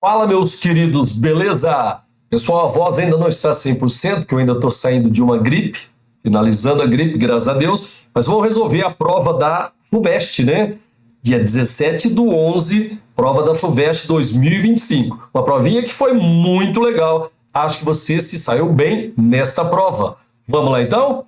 Fala, meus queridos, beleza? Pessoal, a voz ainda não está 100%, que eu ainda estou saindo de uma gripe, finalizando a gripe, graças a Deus, mas vamos resolver a prova da FUVEST, né? Dia 17/11, prova da FUVEST 2025. Uma provinha que foi muito legal. Acho que você se saiu bem nesta prova. Vamos lá, então?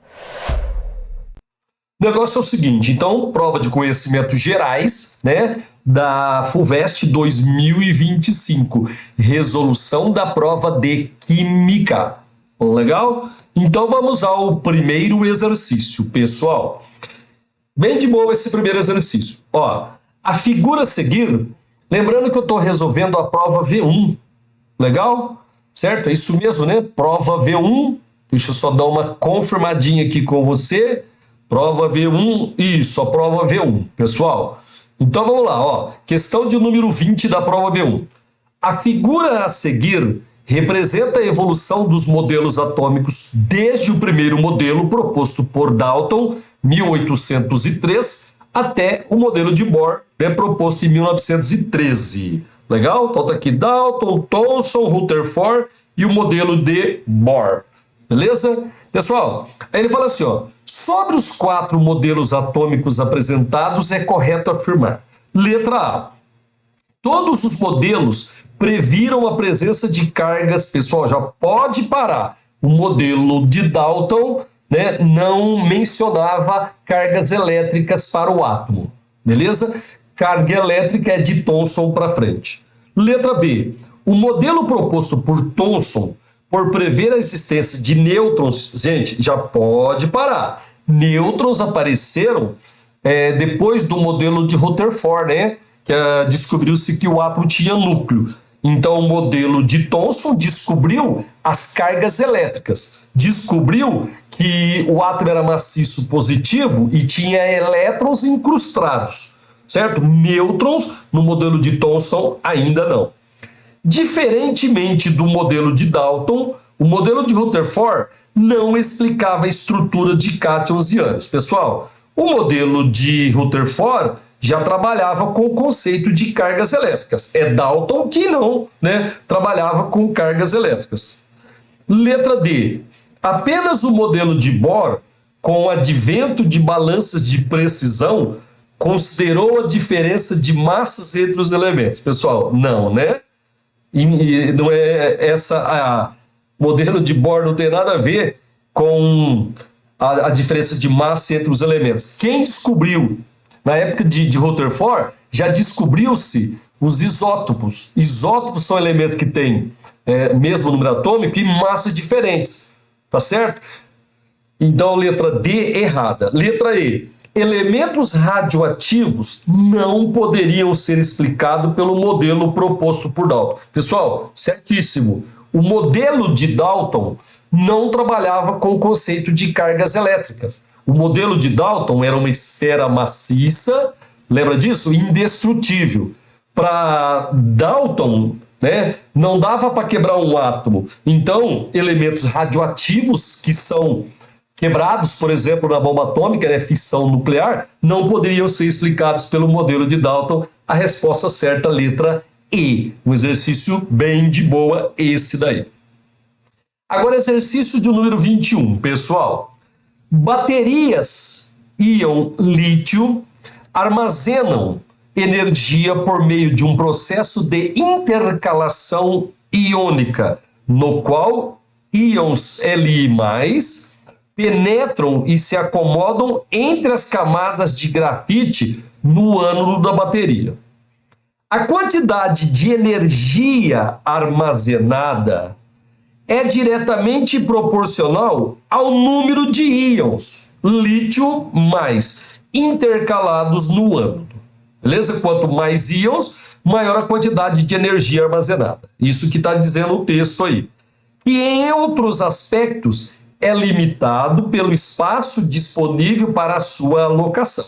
O negócio é o seguinte, então, prova de conhecimentos gerais, né, da FUVEST 2025, resolução da prova de Química. Legal? Então vamos ao primeiro exercício, pessoal. Bem de boa esse primeiro exercício. Ó, a figura a seguir, lembrando que eu estou resolvendo a prova V1, legal? Certo? É isso mesmo, né? Prova V1, deixa eu só dar uma confirmadinha aqui com você. Prova V1, isso, a prova V1, pessoal. Então vamos lá, ó. Questão de número 20 da prova V1. A figura a seguir representa a evolução dos modelos atômicos desde o primeiro modelo proposto por Dalton, 1803, até o modelo de Bohr, né, proposto em 1913. Legal? Então tá aqui Dalton, Thomson, Rutherford e o modelo de Bohr. Beleza? Pessoal, aí ele fala assim, ó. Sobre os 4 modelos atômicos apresentados, é correto afirmar. Letra A. Todos os modelos previram a presença de cargas, pessoal, já pode parar. O modelo de Dalton, né, não mencionava cargas elétricas para o átomo, beleza? Carga elétrica é de Thomson para frente. Letra B. O modelo proposto por Thomson, por prever a existência de nêutrons, gente, já pode parar. Nêutrons apareceram depois do modelo de Rutherford, né? Que descobriu-se que o átomo tinha núcleo. Então, o modelo de Thomson descobriu as cargas elétricas. Descobriu que o átomo era maciço positivo e tinha elétrons incrustados, certo? Nêutrons, no modelo de Thomson, ainda não. Diferentemente do modelo de Dalton, o modelo de Rutherford não explicava a estrutura de cátions e ânions. Pessoal, o modelo de Rutherford já trabalhava com o conceito de cargas elétricas. É Dalton que não, né, trabalhava com cargas elétricas. Letra D. Apenas o modelo de Bohr, com o advento de balanças de precisão, considerou a diferença de massas entre os elementos. Pessoal, não, né? E não é essa modelo de Bohr não tem nada a ver com a diferença de massa entre os elementos. Quem descobriu, na época de Rutherford, já descobriu-se os isótopos. Isótopos são elementos que têm mesmo número atômico e massas diferentes, tá certo? Então, letra D, errada. Letra E. Elementos radioativos não poderiam ser explicados pelo modelo proposto por Dalton. Pessoal, certíssimo. O modelo de Dalton não trabalhava com o conceito de cargas elétricas. O modelo de Dalton era uma esfera maciça, lembra disso? Indestrutível. Para Dalton, né, não dava para quebrar um átomo. Então, elementos radioativos que são quebrados, por exemplo, na bomba atômica, né, fissão nuclear, não poderiam ser explicados pelo modelo de Dalton. A resposta certa, letra E. Um exercício bem de boa, esse daí. Agora, exercício de número 21, pessoal. Baterias íon lítio armazenam energia por meio de um processo de intercalação iônica, no qual íons Li+, penetram e se acomodam entre as camadas de grafite no ânodo da bateria. A quantidade de energia armazenada é diretamente proporcional ao número de íons lítio mais intercalados no ânodo. Beleza? Quanto mais íons, maior a quantidade de energia armazenada. Isso que está dizendo o texto aí. E em outros aspectos, é limitado pelo espaço disponível para a sua alocação.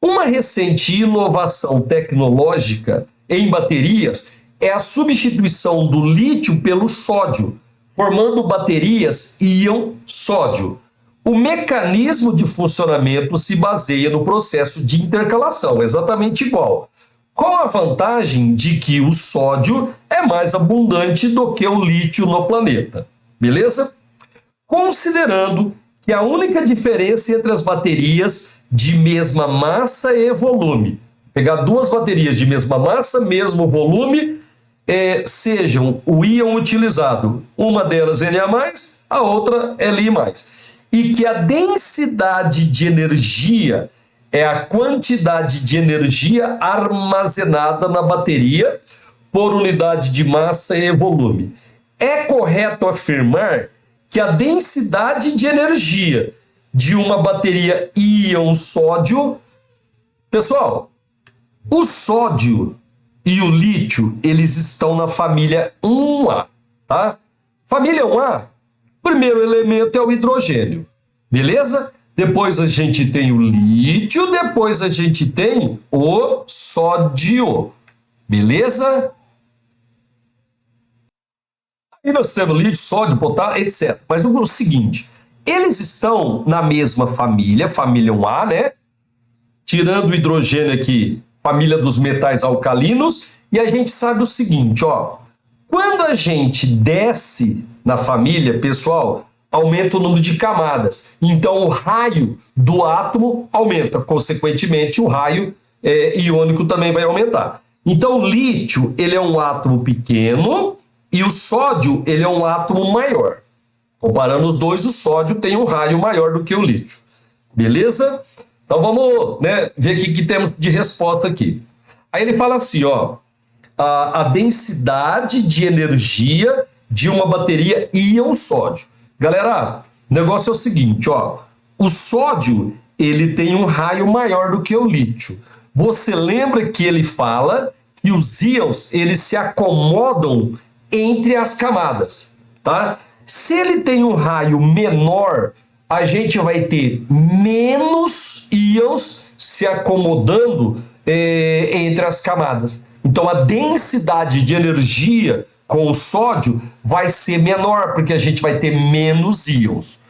Uma recente inovação tecnológica em baterias é a substituição do lítio pelo sódio, formando baterias íon sódio. O mecanismo de funcionamento se baseia no processo de intercalação, exatamente igual. com a vantagem de que o sódio é mais abundante do que o lítio no planeta, beleza? Considerando que a única diferença entre as baterias de mesma massa e volume, pegar duas baterias de mesma massa, mesmo volume, sejam o íon utilizado, uma delas Na+, a outra Li+, e que a densidade de energia é a quantidade de energia armazenada na bateria por unidade de massa e volume. É correto afirmar que a densidade de energia de uma bateria íon sódio... Pessoal, o sódio e o lítio, eles estão na família 1A, tá? Família 1A, primeiro elemento é o hidrogênio, beleza? Depois a gente tem o lítio, depois a gente tem o sódio, beleza? E nós temos lítio, sódio, potássio, etc. Mas o seguinte, eles estão na mesma família, família 1A, né? Tirando o hidrogênio aqui, família dos metais alcalinos, e a gente sabe o seguinte, ó, quando a gente desce na família, pessoal, aumenta o número de camadas, então o raio do átomo aumenta, consequentemente o raio iônico também vai aumentar. Então o lítio, ele é um átomo pequeno e o sódio, ele é um átomo maior. Comparando os dois, o sódio tem um raio maior do que o lítio, beleza? Então vamos, né, ver o que temos de resposta aqui. Aí ele fala assim, ó, a densidade de energia de uma bateria íon sódio. Galera, o negócio é o seguinte, ó, o sódio, ele tem um raio maior do que o lítio. Você lembra que ele fala que os íons, eles se acomodam entre as camadas, tá? Se ele tem um raio menor, a gente vai ter menos íons se acomodando entre as camadas. Então a densidade de energia com o sódio vai ser menor, porque a gente vai ter menos íons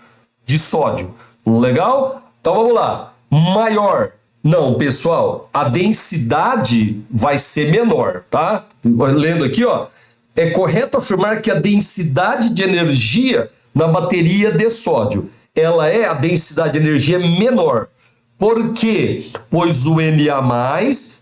de sódio. Legal? Então vamos lá. Maior. Não, pessoal, a densidade vai ser menor, tá? Lendo aqui, ó. É correto afirmar que a densidade de energia na bateria de sódio, ela é a densidade de energia menor. Por quê? Pois o Na+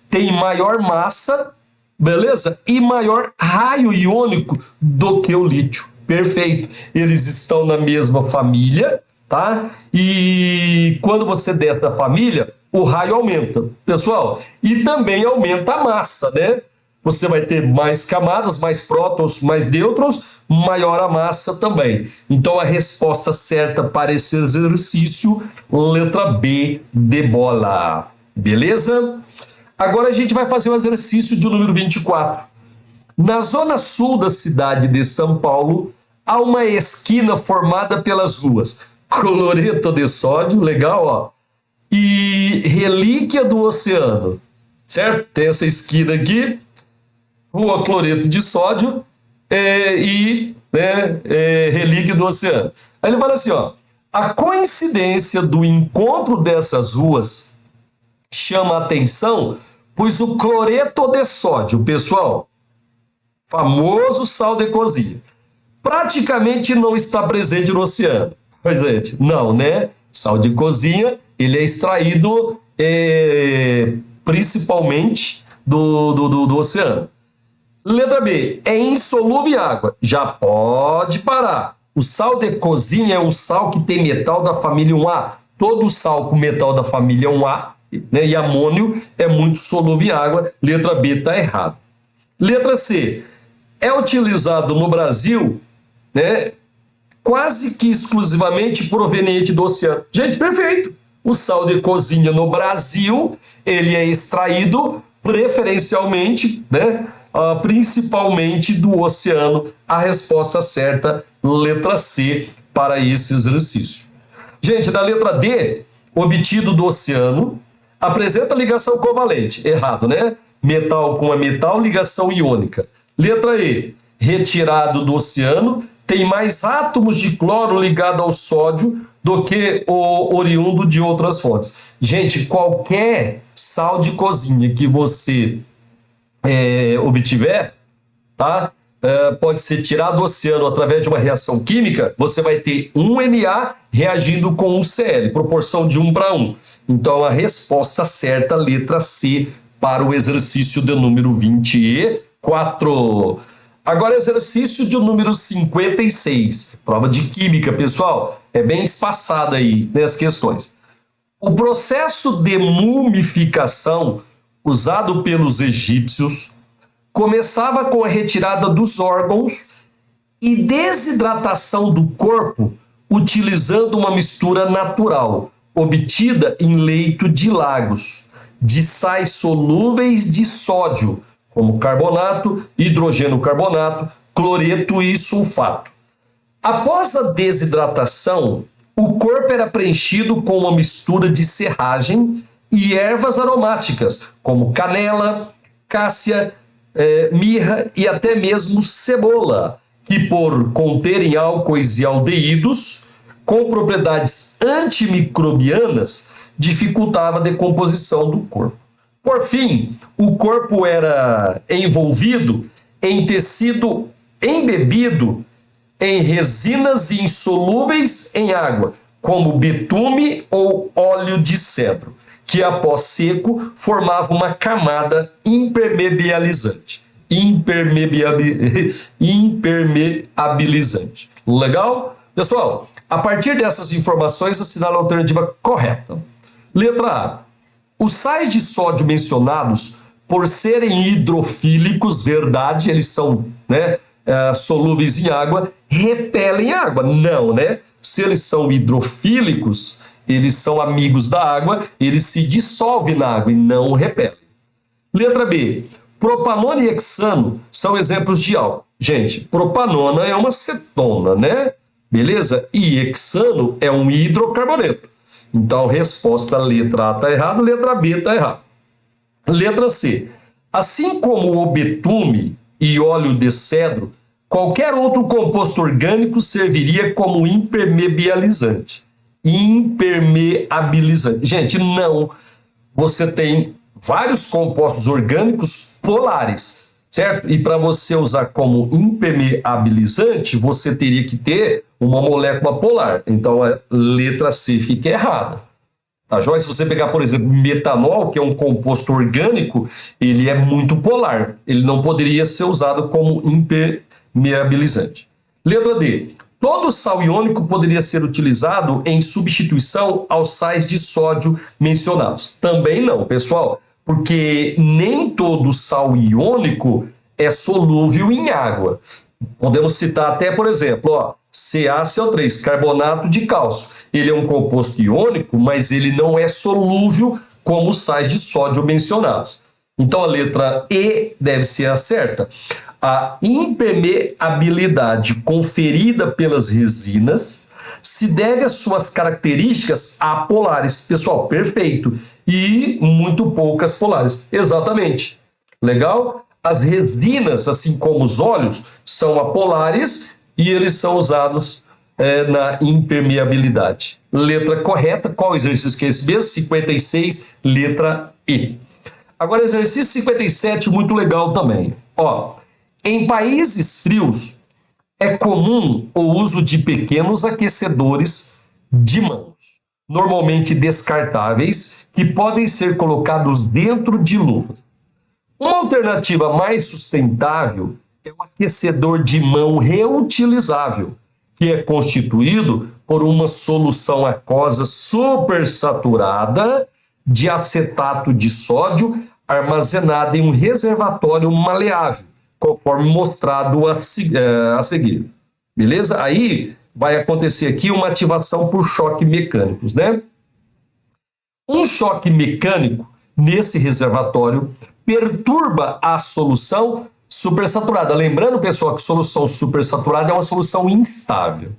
tem maior massa, beleza? E maior raio iônico do que o lítio. Perfeito. Eles estão na mesma família, tá? E quando você desce da família, o raio aumenta, pessoal. E também aumenta a massa, né? Você vai ter mais camadas, mais prótons, mais nêutrons, maior a massa também. Então a resposta certa para esse exercício, letra B de bola. Beleza? Agora a gente vai fazer o exercício de número 24. Na zona sul da cidade de São Paulo, há uma esquina formada pelas ruas Cloreto de Sódio, legal, ó, e Relíquia do Oceano, certo? Tem essa esquina aqui, Rua Cloreto de Sódio Relíquia do Oceano. Aí ele fala assim, ó, a coincidência do encontro dessas ruas chama a atenção, pois o cloreto de sódio, pessoal, famoso sal de cozinha, praticamente não está presente no oceano. Pois é, não, né? Sal de cozinha, ele é extraído principalmente do oceano. Letra B, é insolúvel em água. Já pode parar. O sal de cozinha é um sal que tem metal da família 1A. Todo sal com metal da família 1A, né, e amônio é muito solúvel em água. Letra B está errado. Letra C, é utilizado no Brasil, né, quase que exclusivamente proveniente do oceano. Gente, perfeito. O sal de cozinha no Brasil, ele é extraído preferencialmente, né, principalmente do oceano. A resposta certa, letra C, para esse exercício. Gente, na letra D, obtido do oceano, apresenta ligação covalente. Errado, né? Metal com a metal, ligação iônica. Letra E, retirado do oceano, tem mais átomos de cloro ligado ao sódio do que o oriundo de outras fontes. Gente, qualquer sal de cozinha que você obtiver, tá? Pode ser tirado do oceano através de uma reação química, você vai ter um Na reagindo com um Cl, proporção de 1 para 1. Então, a resposta certa, letra C, para o exercício de número 24. Agora, exercício de número 56, prova de química, pessoal. É bem espaçada aí nas questões. O processo de mumificação usado pelos egípcios começava com a retirada dos órgãos e desidratação do corpo utilizando uma mistura natural, obtida em leito de lagos, de sais solúveis de sódio, como carbonato, hidrogênio carbonato, cloreto e sulfato. Após a desidratação, o corpo era preenchido com uma mistura de serragem e ervas aromáticas, como canela, cássia, mirra e até mesmo cebola, que por conterem álcoois e aldeídos com propriedades antimicrobianas, dificultava a decomposição do corpo. Por fim, o corpo era envolvido em tecido embebido em resinas insolúveis em água, como betume ou óleo de cedro, que após seco formava uma camada impermeabilizante. Impermeabilizante. Legal? Pessoal, a partir dessas informações, assinale a alternativa correta. Letra A. Os sais de sódio mencionados, por serem hidrofílicos, verdade, eles são solúveis em água, repelem água. Não, né? Se eles são hidrofílicos, eles são amigos da água, eles se dissolvem na água e não repelem. Letra B. Propanona e hexano são exemplos de álcool. Gente, propanona é uma cetona, né? Beleza? E hexano é um hidrocarboneto. Então, resposta letra A está errada, letra B está errada. Letra C. Assim como o betume e óleo de cedro, qualquer outro composto orgânico serviria como impermeabilizante. Impermeabilizante. Gente, não. Você tem vários compostos orgânicos polares, certo? E para você usar como impermeabilizante, você teria que ter uma molécula polar. Então, a letra C fica errada. Tá, joia? Se você pegar, por exemplo, metanol, que é um composto orgânico, ele é muito polar. Ele não poderia ser usado como impermeabilizante. Letra D. Todo sal iônico poderia ser utilizado em substituição aos sais de sódio mencionados. Também não, pessoal, porque nem todo sal iônico é solúvel em água. Podemos citar até, por exemplo, CaCO3, carbonato de cálcio. Ele é um composto iônico, mas ele não é solúvel como os sais de sódio mencionados. Então, a letra E deve ser a certa. A impermeabilidade conferida pelas resinas se deve às suas características apolares. Pessoal, perfeito. E muito poucas polares. Exatamente. Legal? As resinas, assim como os óleos, são apolares e eles são usados na impermeabilidade. Letra correta. Qual exercício que é esse mesmo? 56, letra E. Agora, exercício 57, muito legal também. Em países frios, é comum o uso de pequenos aquecedores de mãos, normalmente descartáveis, que podem ser colocados dentro de luvas. Uma alternativa mais sustentável é o aquecedor de mão reutilizável, que é constituído por uma solução aquosa supersaturada de acetato de sódio armazenada em um reservatório maleável, conforme mostrado a seguir. Beleza? Aí vai acontecer aqui uma ativação por choque mecânicos, né? Um choque mecânico nesse reservatório perturba a solução supersaturada. Lembrando, pessoal, que solução supersaturada é uma solução instável.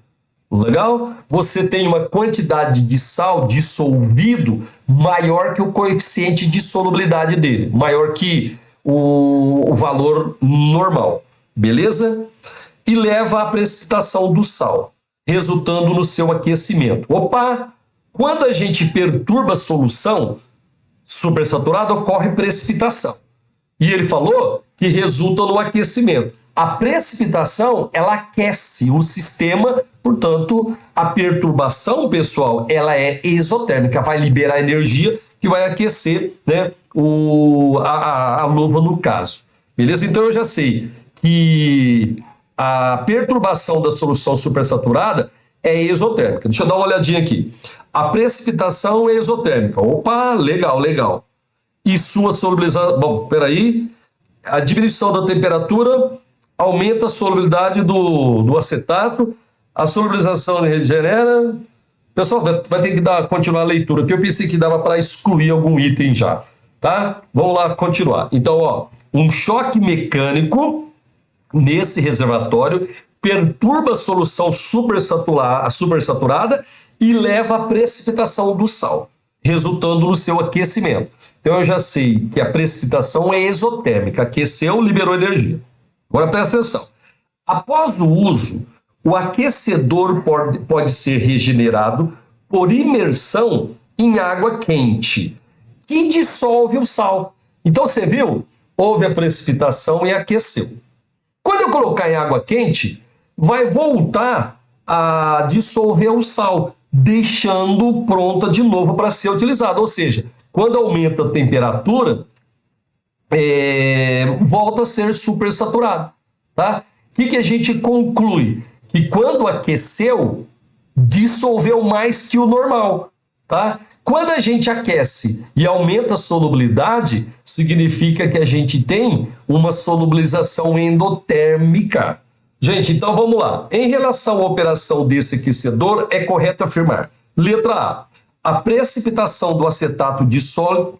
Legal? Você tem uma quantidade de sal dissolvido maior que o coeficiente de solubilidade dele, maior que o valor normal, beleza? E leva à precipitação do sal, resultando no seu aquecimento. Quando a gente perturba a solução supersaturada, ocorre precipitação. E ele falou que resulta no aquecimento. A precipitação, ela aquece o sistema, portanto, a perturbação, pessoal, ela é exotérmica, vai liberar energia que vai aquecer, né, a luva no caso. Beleza? Então eu já sei que a perturbação da solução supersaturada é exotérmica. Deixa eu dar uma olhadinha aqui. A precipitação é exotérmica. Opa, legal, legal. E sua solubilização... Bom, peraí. A diminuição da temperatura aumenta a solubilidade do acetato. A solubilização regenera... Pessoal, vai ter que continuar a leitura, porque eu pensei que dava para excluir algum item já. Tá? Vamos lá continuar. Então, ó, um choque mecânico nesse reservatório perturba a solução supersaturada e leva à precipitação do sal, resultando no seu aquecimento. Então eu já sei que a precipitação é exotérmica, aqueceu, liberou energia. Agora presta atenção. Após o uso, o aquecedor pode ser regenerado por imersão em água quente, que dissolve o sal. Então você viu? Houve a precipitação e aqueceu. Quando eu colocar em água quente, vai voltar a dissolver o sal, deixando pronta de novo para ser utilizada. Ou seja, quando aumenta a temperatura, volta a ser supersaturado. Tá? O que a gente conclui? Que quando aqueceu, dissolveu mais que o normal. Tá? Quando a gente aquece e aumenta a solubilidade, significa que a gente tem uma solubilização endotérmica. Gente, então vamos lá. Em relação à operação desse aquecedor, é correto afirmar. Letra A. A precipitação do acetato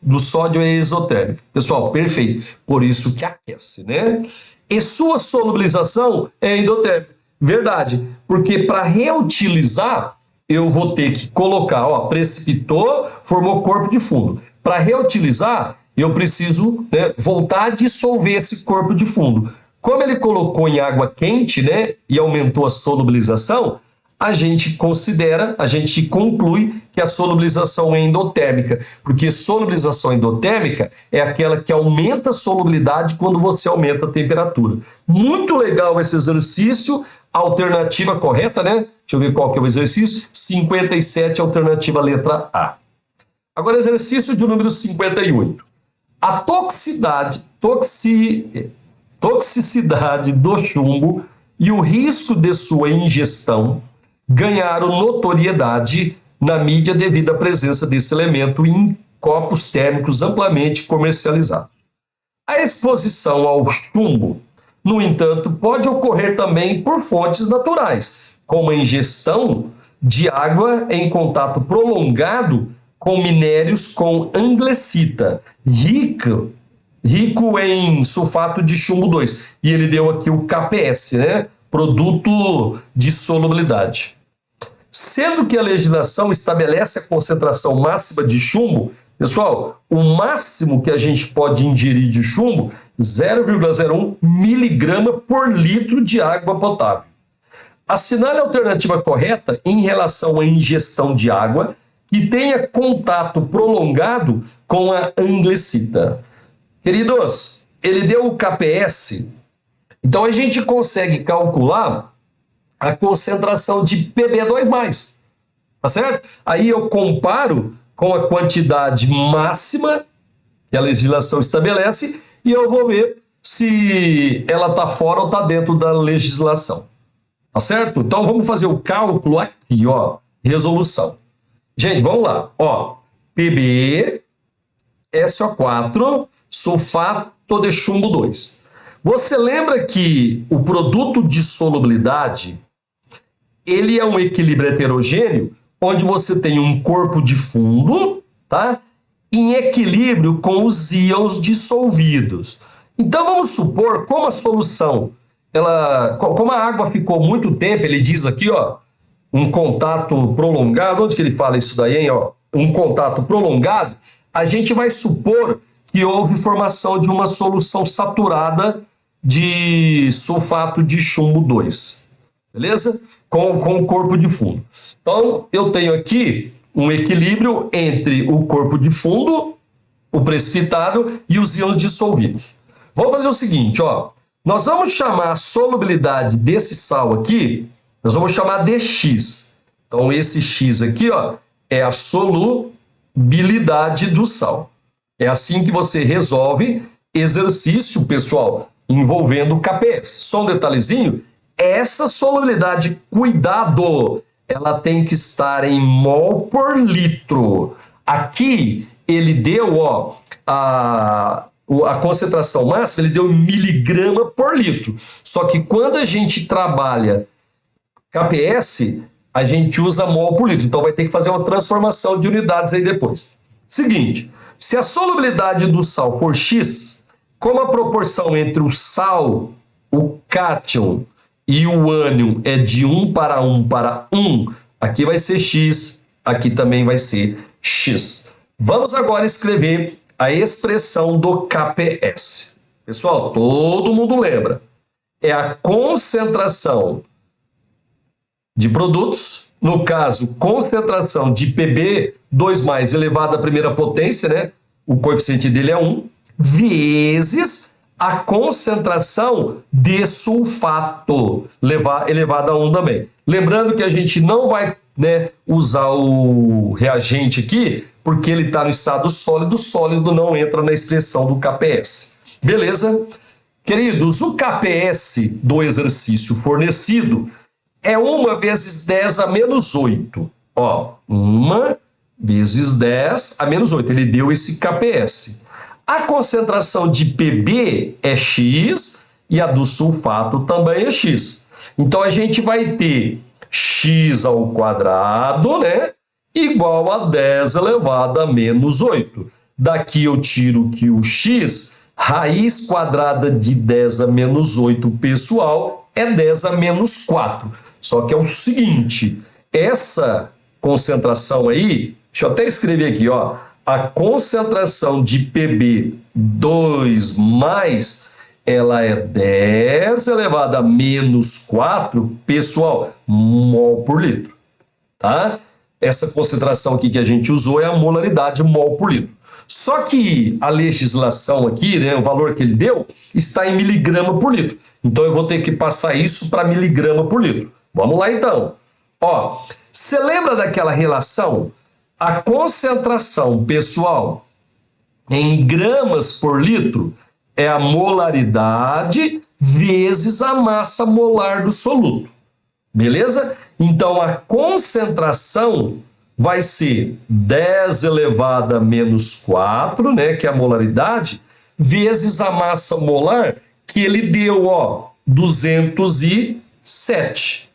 do sódio é exotérmica. Pessoal, perfeito. Por isso que aquece, né? E sua solubilização é endotérmica. Verdade. Porque para reutilizar, eu vou ter que colocar, ó, precipitou, formou corpo de fundo. Para reutilizar, eu preciso, né, voltar a dissolver esse corpo de fundo. Como ele colocou em água quente, né, e aumentou a solubilização, a gente conclui que a solubilização é endotérmica, porque solubilização endotérmica é aquela que aumenta a solubilidade quando você aumenta a temperatura. Muito legal esse exercício, alternativa correta, né? Deixa eu ver qual que é o exercício. 57, alternativa letra A. Agora, exercício de número 58. A toxicidade do chumbo e o risco de sua ingestão ganharam notoriedade na mídia devido à presença desse elemento em copos térmicos amplamente comercializados. A exposição ao chumbo, no entanto, pode ocorrer também por fontes naturais, como a ingestão de água em contato prolongado com minérios com andesita, rico em sulfato de chumbo 2. E ele deu aqui o KPS, né? Produto de solubilidade. Sendo que a legislação estabelece a concentração máxima de chumbo, pessoal, o máximo que a gente pode ingerir de chumbo, 0,01 miligrama por litro de água potável. Assinale a alternativa correta em relação à ingestão de água que tenha contato prolongado com a andesita. Queridos, ele deu o KPS, então a gente consegue calcular a concentração de Pb2+, tá certo? Aí eu comparo com a quantidade máxima que a legislação estabelece e eu vou ver se ela está fora ou está dentro da legislação, tá certo? Então vamos fazer o cálculo aqui, ó, resolução. Gente, vamos lá, ó, Pb, SO4, sulfato de chumbo 2. Você lembra que o produto de solubilidade, ele é um equilíbrio heterogêneo, onde você tem um corpo de fundo, tá? Em equilíbrio com os íons dissolvidos. Então vamos supor, como a solução, como a água ficou muito tempo, ele diz aqui, ó, um contato prolongado, onde que ele fala isso daí, hein, ó? Um contato prolongado, a gente vai supor que houve formação de uma solução saturada de sulfato de chumbo 2, beleza? Com o corpo de fundo. Então, eu tenho aqui um equilíbrio entre o corpo de fundo, o precipitado e os íons dissolvidos. Vamos fazer o seguinte, ó. Nós vamos chamar a solubilidade desse sal aqui, nós vamos chamar de X. Então, esse X aqui, ó, é a solubilidade do sal. É assim que você resolve exercício, pessoal, envolvendo o KPS. Só um detalhezinho, essa solubilidade, cuidado, ela tem que estar em mol por litro. Aqui, ele deu, ó, a concentração máxima, ele deu miligrama por litro. Só que quando a gente trabalha KPS, a gente usa mol por litro. Então vai ter que fazer uma transformação de unidades aí depois. Seguinte, se a solubilidade do sal for X, como a proporção entre o sal, o cátion e o ânion é de 1 para 1 para 1, aqui vai ser X, aqui também vai ser X. Vamos agora escrever a expressão do KPS. Pessoal, todo mundo lembra. É a concentração de produtos, no caso, concentração de Pb 2+ elevado à primeira potência, né? O coeficiente dele é 1, vezes a concentração de sulfato, elevado a 1 também. Lembrando que a gente não vai, né, usar o reagente aqui, porque ele está no estado sólido, sólido não entra na expressão do KPS. Beleza? Queridos, o KPS do exercício fornecido é 1 vezes 10 a menos 8. Ó, 1 vezes 10 a menos 8. Ele deu esse KPS. A concentração de Pb é X e a do sulfato também é X. Então, a gente vai ter X ao quadrado, né? Igual a 10 elevado a menos 8. Daqui eu tiro que o X, raiz quadrada de 10 a menos 8, pessoal, é 10 a menos 4. Só que é o seguinte, essa concentração aí, deixa eu até escrever aqui, ó, a concentração de Pb2+, ela é 10 elevado a menos 4, pessoal, mol por litro, tá? Essa concentração aqui que a gente usou é a molaridade mol por litro. Só que a legislação aqui, né, o valor que ele deu, está em miligrama por litro. Então, eu vou ter que passar isso para miligrama por litro. Vamos lá, então. Ó, você lembra daquela relação? A concentração, pessoal, em gramas por litro é a molaridade vezes a massa molar do soluto. Beleza? Então, a concentração vai ser 10 elevado a menos 4, né, que é a molaridade, vezes a massa molar que ele deu, ó, 207.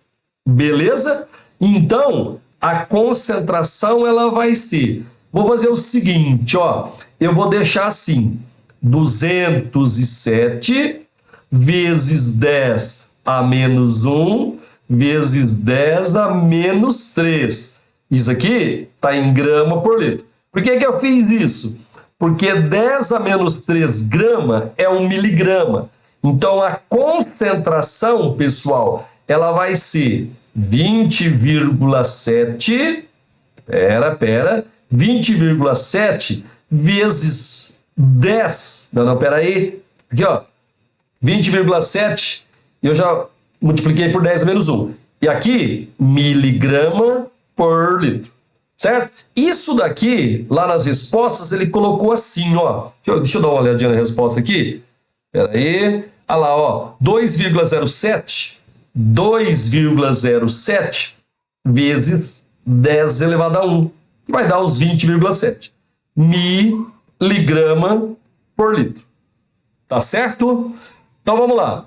Beleza? Então, a concentração ela vai ser... Vou fazer o seguinte, ó, eu vou deixar assim, 207 vezes 10 a menos 1 vezes 10 a menos 3. Isso aqui está em grama por litro. Por que que eu fiz isso? Porque 10 a menos 3 grama é 1 miligrama. Então, a concentração, pessoal, ela vai ser 20,7, 20,7 vezes 10, não, peraí, aqui, ó, 20,7, eu já multipliquei por 10 menos 1. E aqui, miligrama por litro, certo? Isso daqui, lá nas respostas, ele colocou assim, ó. Deixa eu dar uma olhadinha na resposta aqui. Peraí. Olha lá, ó. 2,07 vezes 10 elevado a 1, que vai dar os 20,7 miligrama por litro. Tá certo? Então, vamos lá.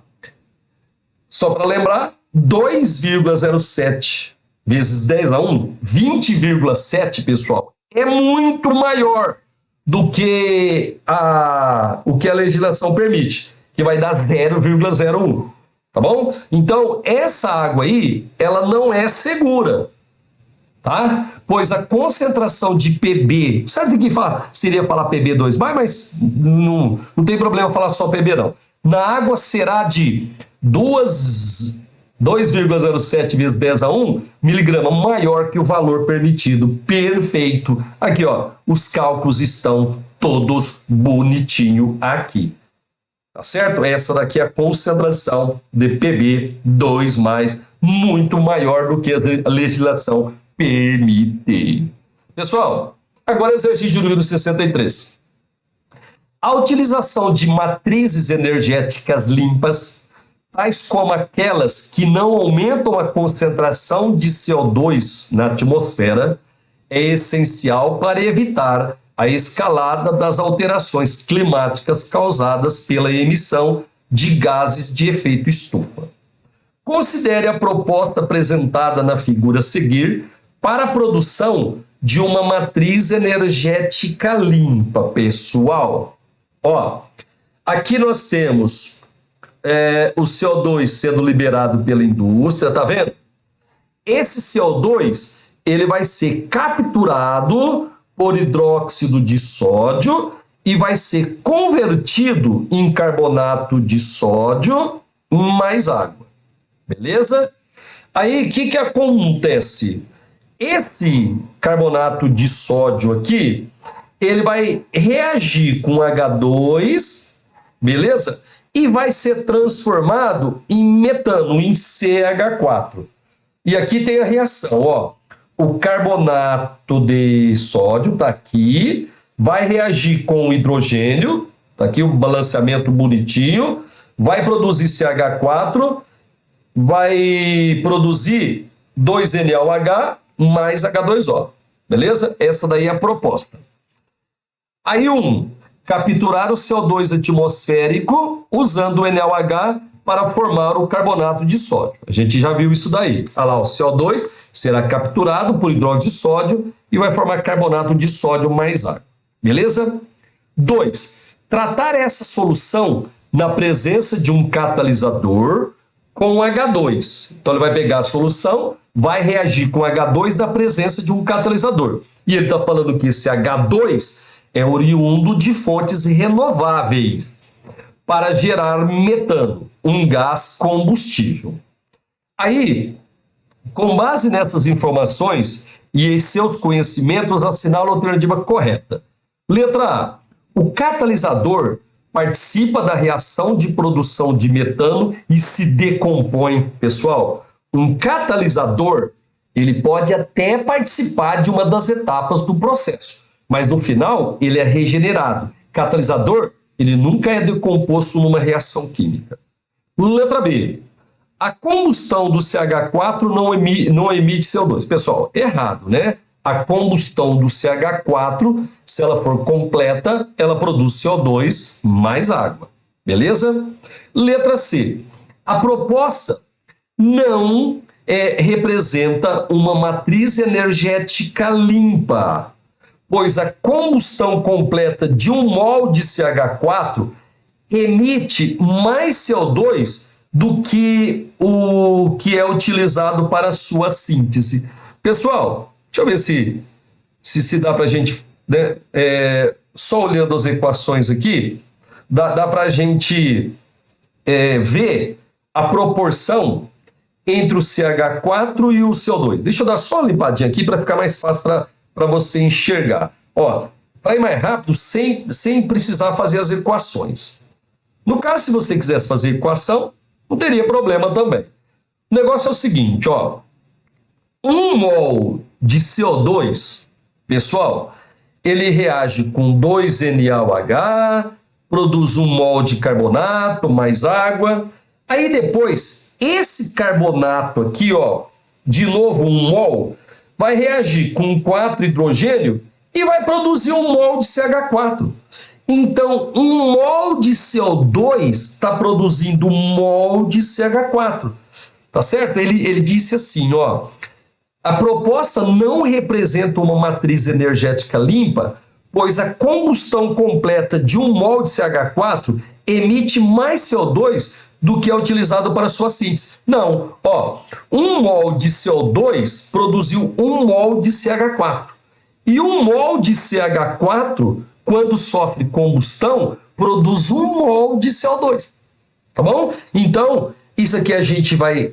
Só para lembrar, 2,07 vezes 10 a 1, 20,7, pessoal, é muito maior do que o que a legislação permite, que vai dar 0,01, tá bom? Então, essa água aí, ela não é segura, tá? Pois a concentração de Pb, sabe que seria falar Pb2+, mas não tem problema falar só Pb, não. Na água será de 2,07 vezes 10 a 1 miligrama, maior que o valor permitido. Perfeito. Aqui, ó, os cálculos estão todos bonitinho aqui. Tá certo? Essa daqui é a concentração de Pb2+, muito maior do que a legislação permite. Pessoal, agora exercício número 63. A utilização de matrizes energéticas limpas, tais como aquelas que não aumentam a concentração de CO2 na atmosfera, é essencial para evitar a escalada das alterações climáticas causadas pela emissão de gases de efeito estufa. Considere a proposta apresentada na figura a seguir para a produção de uma matriz energética limpa, pessoal. Ó, aqui nós temos o CO2 sendo liberado pela indústria, tá vendo? Esse CO2 ele vai ser capturado por hidróxido de sódio e vai ser convertido em carbonato de sódio mais água. Beleza? Aí, o que acontece? Esse carbonato de sódio aqui, ele vai reagir com H2, beleza? E vai ser transformado em metano, em CH4. E aqui tem a reação, ó. O carbonato de sódio está aqui, vai reagir com o hidrogênio, está aqui o balanceamento bonitinho, vai produzir CH4, vai produzir 2NaOH mais H2O, beleza? Essa daí é a proposta. Aí capturar o CO2 atmosférico usando o NaOH para formar o carbonato de sódio. A gente já viu isso daí. Olha lá, o CO2 será capturado por hidróxido de sódio e vai formar carbonato de sódio mais água. Beleza? 2. Tratar essa solução na presença de um catalisador com H2. Então ele vai pegar a solução, vai reagir com H2 na presença de um catalisador. E ele está falando que esse H2 é oriundo de fontes renováveis para gerar metano, um gás combustível. Aí, com base nessas informações e em seus conhecimentos, assinala a alternativa correta. Letra A. O catalisador participa da reação de produção de metano e se decompõe. Pessoal, um catalisador, ele pode até participar de uma das etapas do processo, mas no final ele é regenerado. Catalisador, ele nunca é decomposto numa reação química. Letra B. A combustão do CH4 não emite CO2. Pessoal, errado, né? A combustão do CH4, se ela for completa, ela produz CO2 mais água. Beleza? Letra C. A proposta não representa uma matriz energética limpa, pois a combustão completa de 1 mol de CH4 emite mais CO2 do que o que é utilizado para a sua síntese. Pessoal, deixa eu ver se dá para a gente, né, só olhando as equações aqui, dá para a gente ver a proporção entre o CH4 e o CO2. Deixa eu dar só uma limpadinha aqui para ficar mais fácil para você enxergar. Ó, para ir mais rápido, sem precisar fazer as equações. No caso, se você quisesse fazer equação, não teria problema também. O negócio é o seguinte, ó. 1 mol de CO2, pessoal, ele reage com 2NaOH, produz 1 mol de carbonato mais água. Aí depois, esse carbonato aqui, ó, de novo 1 mol, vai reagir com 4 hidrogênio e vai produzir 1 mol de CH4. Então, 1 mol de CO2 está produzindo 1 mol de CH4. Tá certo? Ele disse assim, ó, a proposta não representa uma matriz energética limpa, pois a combustão completa de 1 mol de CH4 emite mais CO2 do que é utilizado para sua síntese. Não, ó, 1 mol de CO2 produziu 1 mol de CH4. E 1 mol de CH4, quando sofre combustão, produz 1 mol de CO2. Tá bom? Então, isso aqui a gente vai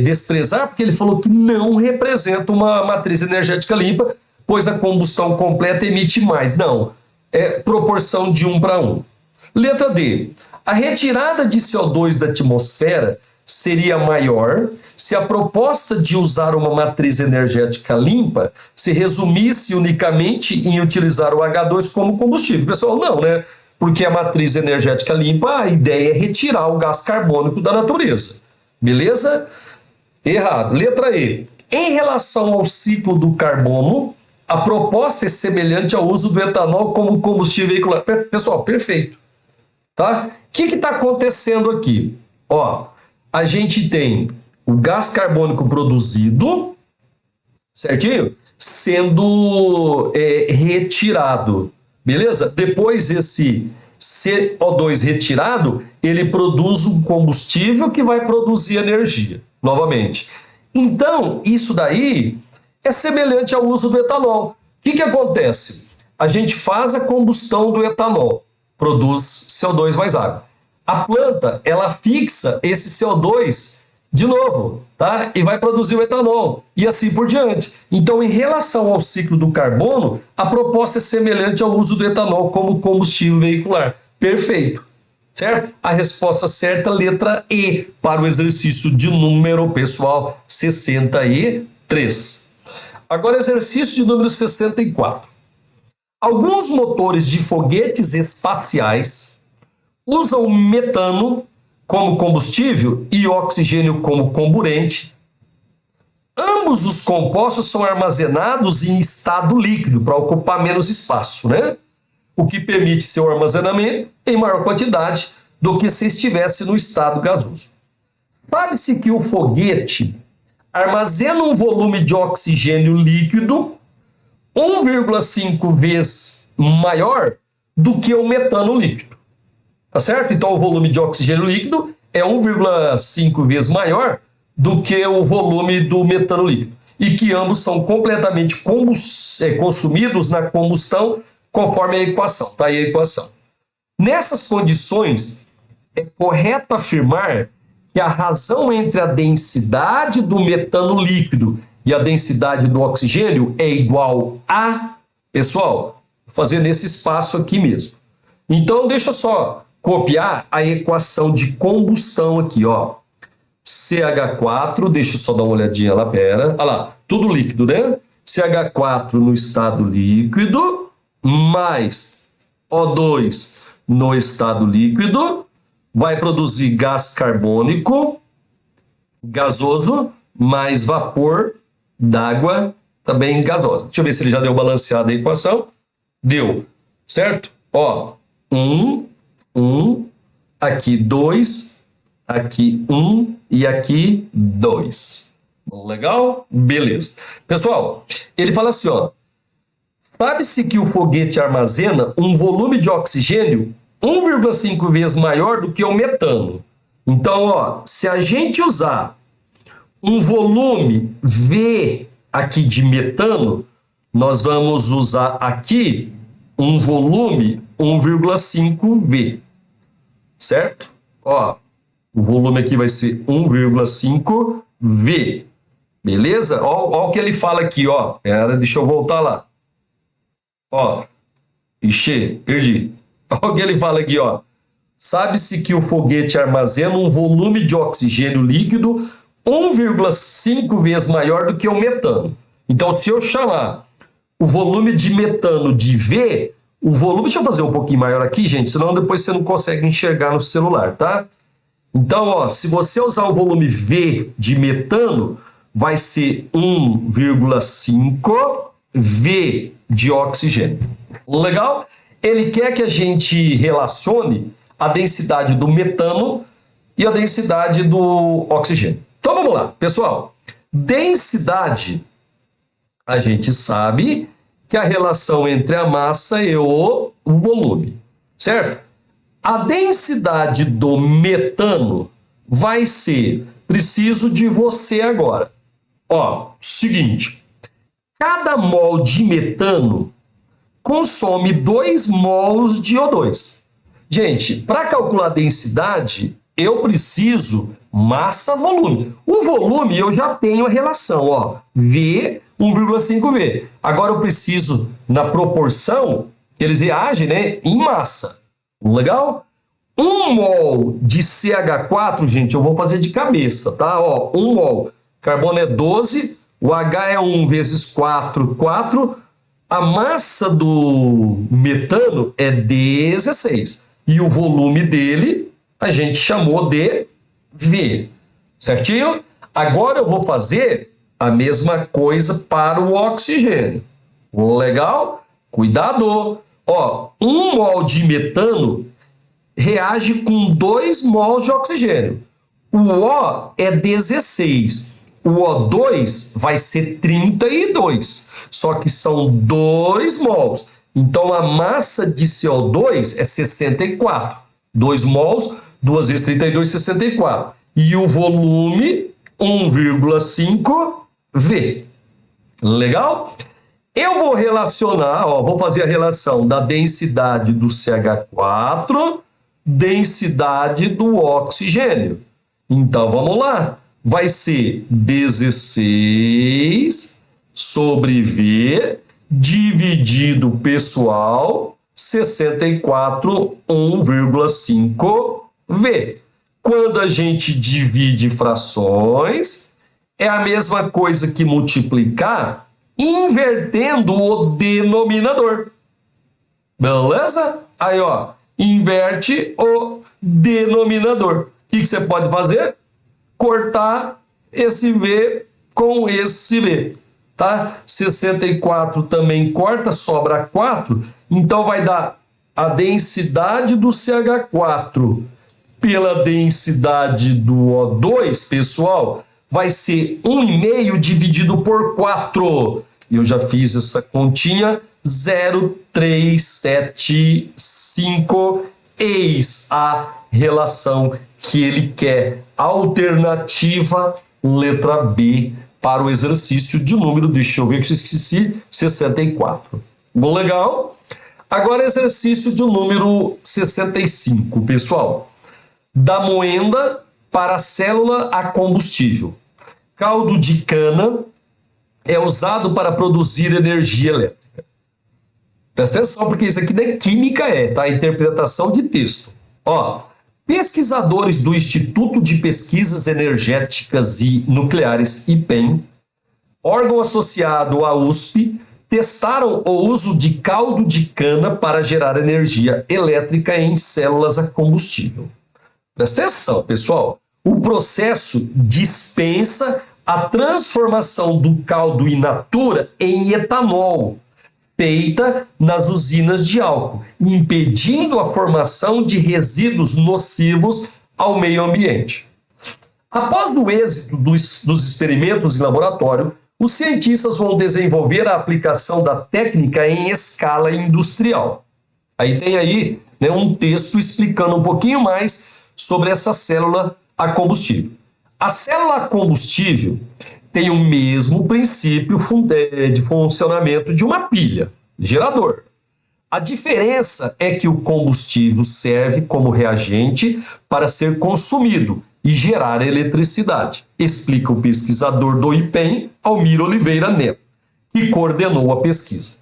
desprezar, porque ele falou que não representa uma matriz energética limpa, pois a combustão completa emite mais. Não, é proporção de 1 para 1. Letra D. A retirada de CO2 da atmosfera seria maior se a proposta de usar uma matriz energética limpa se resumisse unicamente em utilizar o H2 como combustível. Pessoal, não, né? Porque a matriz energética limpa, a ideia é retirar o gás carbônico da natureza. Beleza? Errado. Letra E. Em relação ao ciclo do carbono, a proposta é semelhante ao uso do etanol como combustível veicular. Pessoal, perfeito. Tá? O que está acontecendo aqui? Ó, a gente tem o gás carbônico produzido, certinho? Sendo retirado, beleza? Depois esse CO2 retirado, ele produz um combustível que vai produzir energia, novamente. Então, isso daí é semelhante ao uso do etanol. O que acontece? A gente faz a combustão do etanol, produz CO2 mais água. A planta, ela fixa esse CO2 de novo, tá? E vai produzir o etanol, e assim por diante. Então, em relação ao ciclo do carbono, a proposta é semelhante ao uso do etanol como combustível veicular. Perfeito, certo? A resposta certa, letra E, para o exercício de número, pessoal, 63. Agora, exercício de número 64. Alguns motores de foguetes espaciais usam metano como combustível e oxigênio como comburente. Ambos os compostos são armazenados em estado líquido para ocupar menos espaço, né? O que permite seu armazenamento em maior quantidade do que se estivesse no estado gasoso. Sabe-se que o foguete armazena um volume de oxigênio líquido 1,5 vezes maior do que o metano líquido. Tá certo? Então, o volume de oxigênio líquido é 1,5 vezes maior do que o volume do metano líquido. E que ambos são completamente consumidos na combustão, conforme a equação. Tá aí a equação. Nessas condições, é correto afirmar que a razão entre a densidade do metano líquido e a densidade do oxigênio é igual a... Pessoal, vou fazer nesse espaço aqui mesmo. Então, deixa eu só copiar a equação de combustão aqui, ó. CH4, deixa eu só dar uma olhadinha lá, pera. Olha lá, tudo líquido, né? CH4 no estado líquido, mais O2 no estado líquido, vai produzir gás carbônico, gasoso, mais vapor d'água, também gasosa. Deixa eu ver se ele já deu balanceada a equação. Deu, certo? Ó, 1, aqui 2, aqui 1 e aqui 2. Legal? Beleza. Pessoal, ele fala assim, ó. Sabe-se que o foguete armazena um volume de oxigênio 1,5 vezes maior do que o metano. Então, ó, se a gente usar um volume V aqui de metano, nós vamos usar aqui um volume 1,5V, certo? Ó, o volume aqui vai ser 1,5V, beleza? Ó o que ele fala aqui, ó. Deixa eu voltar lá. Ó, ixi, perdi. Olha o que ele fala aqui, ó. Sabe-se que o foguete armazena um volume de oxigênio líquido 1,5 vezes maior do que o metano. Então, se eu chamar o volume de metano de V, o volume... Deixa eu fazer um pouquinho maior aqui, gente, senão depois você não consegue enxergar no celular, tá? Então, ó, se você usar o volume V de metano, vai ser 1,5 V de oxigênio. Legal? Ele quer que a gente relacione a densidade do metano e a densidade do oxigênio. Então vamos lá, pessoal. Densidade, a gente sabe que é a relação entre a massa e o volume, certo? A densidade do metano vai ser, preciso de você agora. Ó, seguinte, cada mol de metano consome 2 mols de O2. Gente, para calcular a densidade, eu preciso massa-volume. O volume eu já tenho a relação, ó, V, 1,5V. Agora eu preciso, na proporção, que eles reagem, né, em massa. Legal? 1 mol de CH4, gente, eu vou fazer de cabeça, tá? Ó, 1 mol. Carbono é 12, o H é 1 vezes 4, 4. A massa do metano é 16. E o volume dele a gente chamou de V. Certinho? Agora eu vou fazer a mesma coisa para o oxigênio. Legal? Cuidado! Ó, 1 mol de metano reage com 2 mols de oxigênio. O O é 16. O O2 vai ser 32. Só que são 2 mols. Então a massa de CO2 é 64. 2 mols, 2 vezes 32, 64. E o volume, 1,5 V. Legal? Eu vou relacionar, ó, vou fazer a relação da densidade do CH4, densidade do oxigênio. Então, vamos lá. Vai ser 16 sobre V, dividido, pessoal, 64, 1,5 V. Quando a gente divide frações, é a mesma coisa que multiplicar invertendo o denominador. Beleza? Aí, ó, inverte o denominador. O que você pode fazer? Cortar esse V com esse V, tá? 64 também corta, sobra 4. Então, vai dar a densidade do CH4 pela densidade do O2, pessoal, vai ser 1,5 dividido por 4. Eu já fiz essa continha, 0,375. Eis a relação que ele quer. Alternativa letra B para o exercício de número, deixa eu ver que eu esqueci, 64. Bom, legal? Agora exercício de número 65, pessoal. Da moenda para a célula a combustível. Caldo de cana é usado para produzir energia elétrica. Presta atenção, porque isso aqui não é química, tá? Interpretação de texto. Ó, pesquisadores do Instituto de Pesquisas Energéticas e Nucleares, IPEN, órgão associado à USP, testaram o uso de caldo de cana para gerar energia elétrica em células a combustível. Presta atenção, pessoal. O processo dispensa a transformação do caldo in natura em etanol, feita nas usinas de álcool, impedindo a formação de resíduos nocivos ao meio ambiente. Após o êxito dos experimentos em laboratório, os cientistas vão desenvolver a aplicação da técnica em escala industrial. Aí tem aí, né, um texto explicando um pouquinho mais sobre essa célula a combustível. A célula a combustível tem o mesmo princípio de funcionamento de uma pilha, gerador. A diferença é que o combustível serve como reagente para ser consumido e gerar eletricidade, explica o pesquisador do IPEM, Almir Oliveira Neto, que coordenou a pesquisa.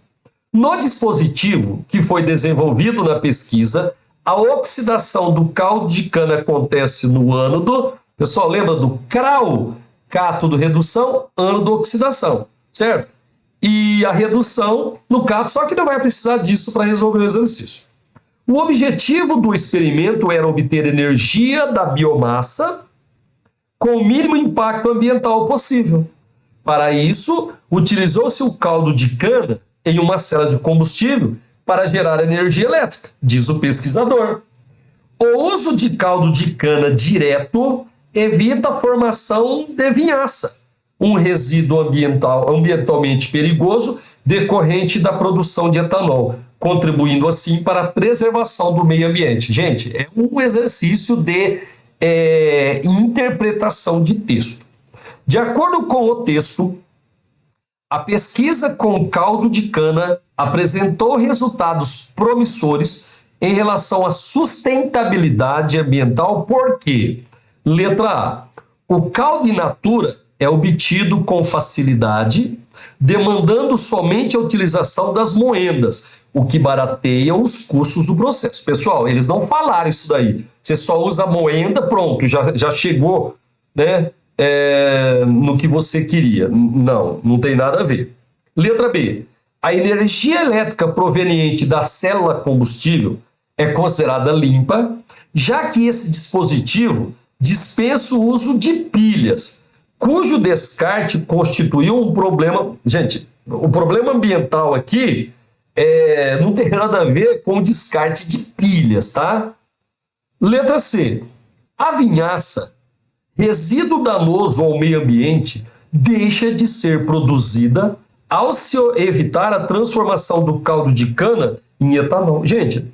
No dispositivo que foi desenvolvido na pesquisa, a oxidação do caldo de cana acontece no ânodo. Pessoal, lembra do CRAU? Cátodo redução, ânodo oxidação, certo? E a redução no cátodo, só que não vai precisar disso para resolver o exercício. O objetivo do experimento era obter energia da biomassa com o mínimo impacto ambiental possível. Para isso, utilizou-se o caldo de cana em uma célula de combustível para gerar energia elétrica, diz o pesquisador. O uso de caldo de cana direto evita a formação de vinhaça, um resíduo ambientalmente perigoso decorrente da produção de etanol, contribuindo assim para a preservação do meio ambiente. Gente, é um exercício de interpretação de texto. De acordo com o texto, a pesquisa com caldo de cana apresentou resultados promissores em relação à sustentabilidade ambiental, porque, letra A, o caldo in natura é obtido com facilidade, demandando somente a utilização das moendas, o que barateia os custos do processo. Pessoal, eles não falaram isso daí. Você só usa a moenda, pronto, já chegou, né, no que você queria. Não tem nada a ver. Letra B. A energia elétrica proveniente da célula combustível é considerada limpa, já que esse dispositivo dispensa o uso de pilhas, cujo descarte constituiu um problema. Gente, o problema ambiental aqui não tem nada a ver com o descarte de pilhas, tá? Letra C. A vinhaça, resíduo danoso ao meio ambiente, deixa de ser produzida ao se evitar a transformação do caldo de cana em etanol. Gente,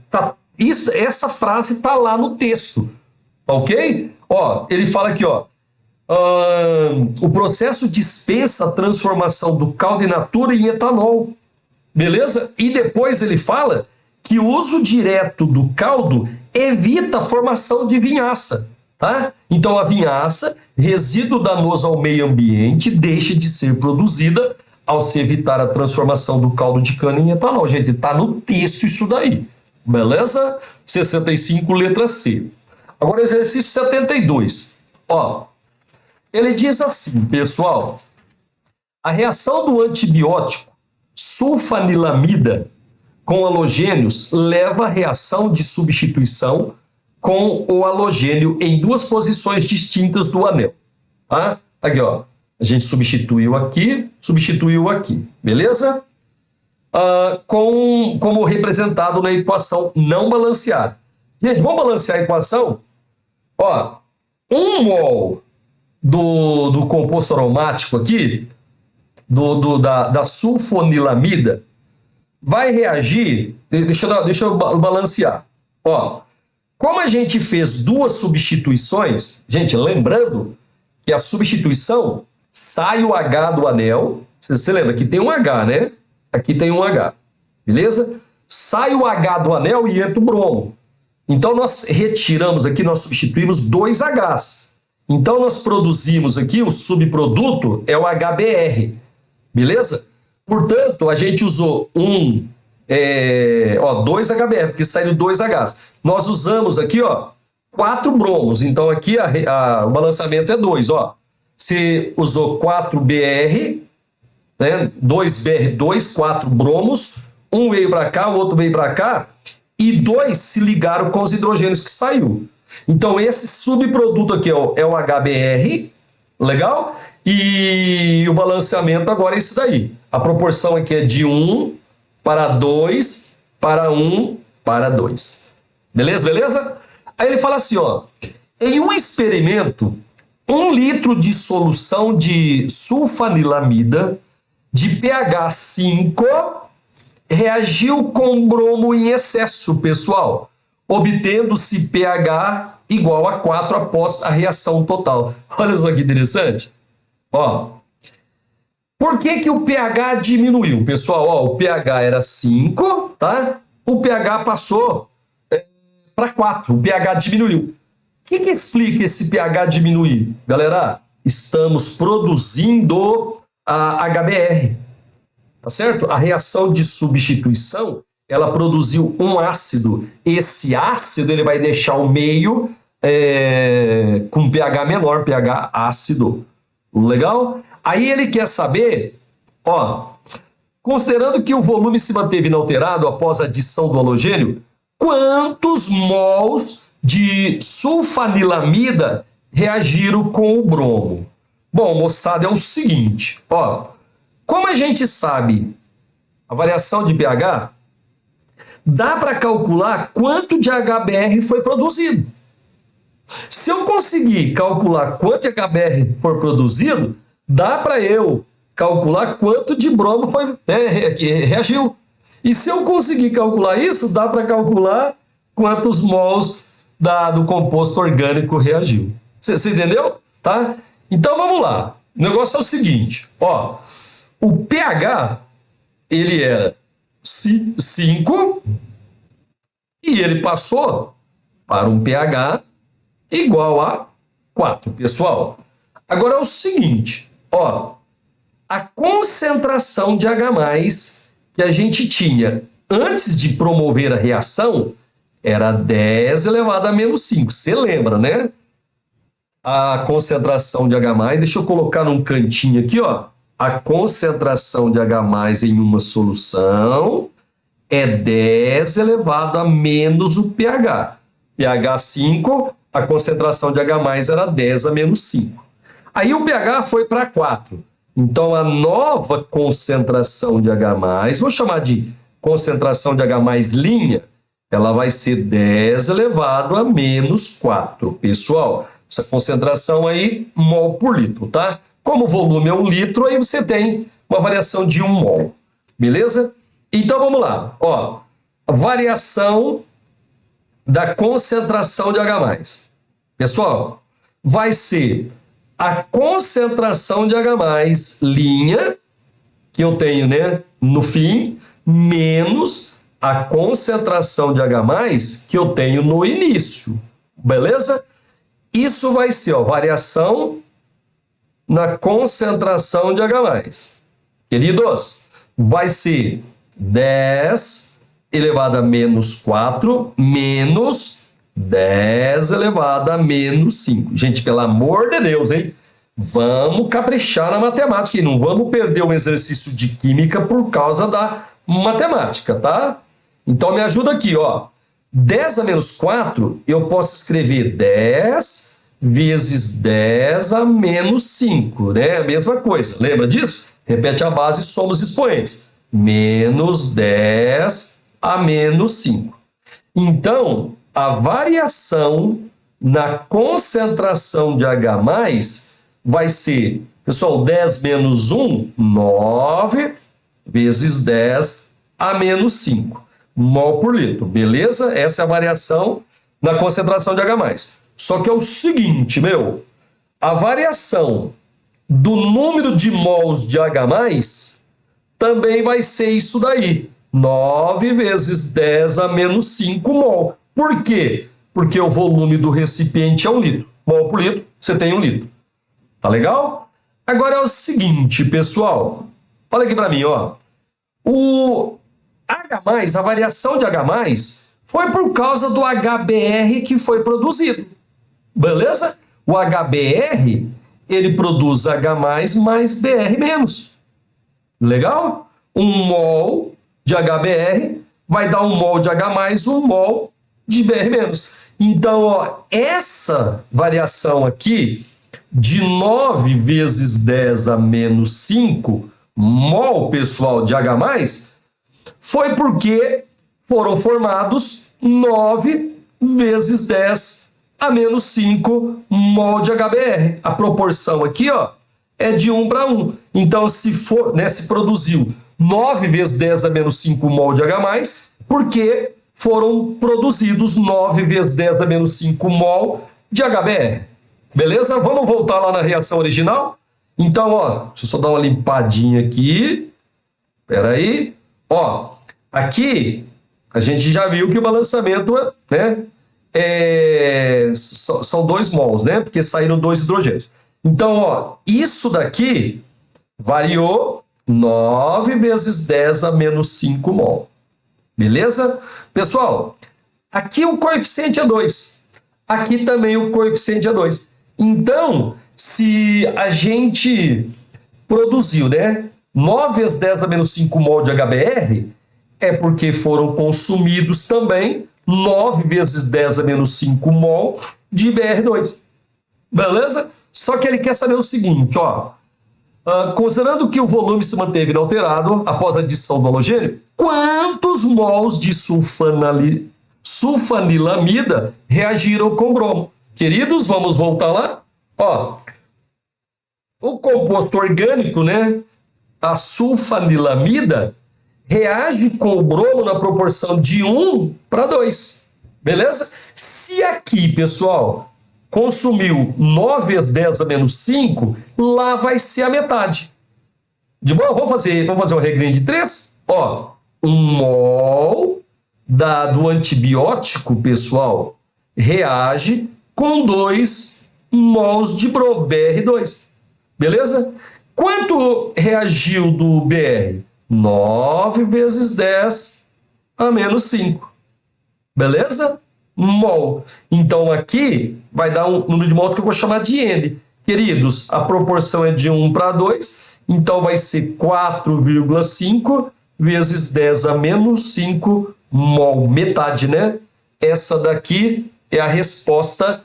essa frase está lá no texto, ok? Ó, ele fala aqui, ó, o processo dispensa a transformação do caldo in natura em etanol, beleza? E depois ele fala que o uso direto do caldo evita a formação de vinhaça, tá? Então a vinhaça, resíduo danoso ao meio ambiente, deixa de ser produzida ao se evitar a transformação do caldo de cana em etanol. Gente, tá no texto isso daí, beleza? 65, letra C. Agora exercício 72. Ó, ele diz assim, pessoal, a reação do antibiótico sulfanilamida com halogênios leva à reação de substituição com o halogênio em duas posições distintas do anel. Tá? Aqui, ó. A gente substituiu aqui, beleza? Como representado na equação não balanceada. Gente, vamos balancear a equação? Ó, 1 mol do composto aromático aqui, da sulfonilamida, vai reagir. Deixa eu balancear. Ó, como a gente fez duas substituições, gente, lembrando que a substituição sai o H do anel. Você lembra que tem um H, né? Aqui tem um H, beleza? Sai o H do anel e entra o bromo. Então nós retiramos aqui, nós substituímos 2 Hs. Então nós produzimos aqui, o subproduto é o HBr, beleza? Portanto, a gente usou 2 HBr, porque saíram 2 Hs. Nós usamos aqui, ó, 4 bromos. Então aqui o balanceamento é 2, ó. Você usou 4Br, né? 2Br2, 4 bromos, um veio para cá, o outro veio para cá, e 2 se ligaram com os hidrogênios que saiu. Então esse subproduto aqui é o HBr, legal? E o balanceamento agora é isso daí. A proporção aqui é de 1 para 2 para 1 para 2. Beleza? Aí ele fala assim, ó, em um experimento, 1 litro de solução de sulfanilamida de pH 5 reagiu com bromo em excesso, pessoal, obtendo-se pH igual a 4 após a reação total. Olha só que interessante. Ó, por que o pH diminuiu, pessoal? Ó, o pH era 5, tá? O pH passou para 4, o pH diminuiu. O que explica esse pH diminuir? Galera, estamos produzindo a HBr, tá certo? A reação de substituição, ela produziu um ácido. Esse ácido ele vai deixar o meio com pH menor, pH ácido. Legal? Aí ele quer saber, ó, considerando que o volume se manteve inalterado após a adição do halogênio, quantos mols de sulfanilamida reagiram com o bromo? Bom, moçada, é o seguinte, ó, como a gente sabe a variação de pH, dá para calcular quanto de HBr foi produzido. Se eu conseguir calcular quanto de HBr for produzido, dá para eu calcular quanto de bromo foi, que reagiu. E se eu conseguir calcular isso, dá para calcular quantos mols do composto orgânico reagiu. Você entendeu? Tá? Então vamos lá. O negócio é o seguinte, ó, o pH ele era 5 e ele passou para um pH igual a 4, pessoal. Agora é o seguinte, ó, a concentração de H+, que a gente tinha antes de promover a reação, era 10 elevado a menos 5. Você lembra, né? A concentração de H+, deixa eu colocar num cantinho aqui, ó. A concentração de H+ em uma solução é 10 elevado a menos o pH. pH 5, a concentração de H+ era 10 a menos 5. Aí o pH foi para 4. Então, a nova concentração de H+, vou chamar de concentração de H+, ela vai ser 10 elevado a menos 4. Pessoal, essa concentração aí, mol por litro, tá? Como o volume é 1 litro, aí você tem uma variação de 1 mol. Beleza? Então, vamos lá. Ó, a variação da concentração de H+. Pessoal, vai ser a concentração de H+, que eu tenho, né, no fim, menos a concentração de H+, que eu tenho no início. Beleza? Isso vai ser, ó, variação na concentração de H+. Queridos, vai ser 10 elevado a menos 4 menos 10 elevado a menos 5. Gente, pelo amor de Deus, hein? Vamos caprichar na matemática e não vamos perder um exercício de química por causa da matemática, tá? Então, me ajuda aqui, ó. 10 a menos 4, eu posso escrever 10 vezes 10 a menos 5, né? A mesma coisa, lembra disso? Repete a base e soma os expoentes. Menos 10 a menos 5. Então, a variação na concentração de H+, vai ser, pessoal, 10 menos 1, 9, vezes 10 a menos 5. Mol por litro, beleza? Essa é a variação na concentração de H+. Só que é o seguinte, a variação do número de mols de H+, também vai ser isso daí, 9 vezes 10 a menos 5 mol. Por quê? Porque o volume do recipiente é 1 litro. Mol por litro, você tem 1 litro. Tá legal? Agora é o seguinte, pessoal. Olha aqui para mim, ó. O H+, a variação de H+, foi por causa do HBr que foi produzido. Beleza? O HBr, ele produz H+ mais Br menos. Legal? 1 mol de HBr vai dar 1 mol de H+, 1 mol de Br menos. Então, ó, essa variação aqui de 9 vezes 10 a menos 5 mol, pessoal, de H+, foi porque foram formados 9 vezes 10 a menos 5 mol de HBr. A proporção aqui, ó, é de 1 para 1. Então, se for, né, se produziu 9 vezes 10 a menos 5 mol de H+, porque foram produzidos 9 vezes 10 a menos 5 mol de HBr. Beleza? Vamos voltar lá na reação original? Então, ó, deixa eu só dar uma limpadinha aqui. Espera aí. Ó, aqui a gente já viu que o balançamento, né, são 2 mols, né? Porque saíram 2 hidrogênios. Então, ó, isso daqui variou 9 vezes 10 a menos 5 mol. Beleza? Pessoal, aqui o coeficiente é 2. Aqui também o coeficiente é 2. Então, se a gente produziu, né, 9 vezes 10 a menos 5 mol de HBr, é porque foram consumidos também 9 vezes 10 a menos 5 mol de Br2. Beleza? Só que ele quer saber o seguinte, ó. Considerando que o volume se manteve inalterado após a adição do halogênio, quantos mols de sulfanilamida reagiram com bromo? Queridos, vamos voltar lá. Ó, o composto orgânico, né, a sulfanilamida, reage com o bromo na proporção de 1 para 2. Beleza? Se aqui, pessoal, consumiu 9 vezes 10 a menos 5, lá vai ser a metade. De boa? Vamos fazer uma regrinha de 3? Ó, 1 mol do antibiótico, pessoal, reage com 2 mols de BR2. Beleza? Quanto reagiu do BR? 9 vezes 10 a menos 5. Beleza? Mol. Então aqui vai dar um número de mols que eu vou chamar de N. Queridos, a proporção é de 1 para 2, então vai ser 4,5 vezes 10 a menos 5 mol, metade, né? Essa daqui é a resposta,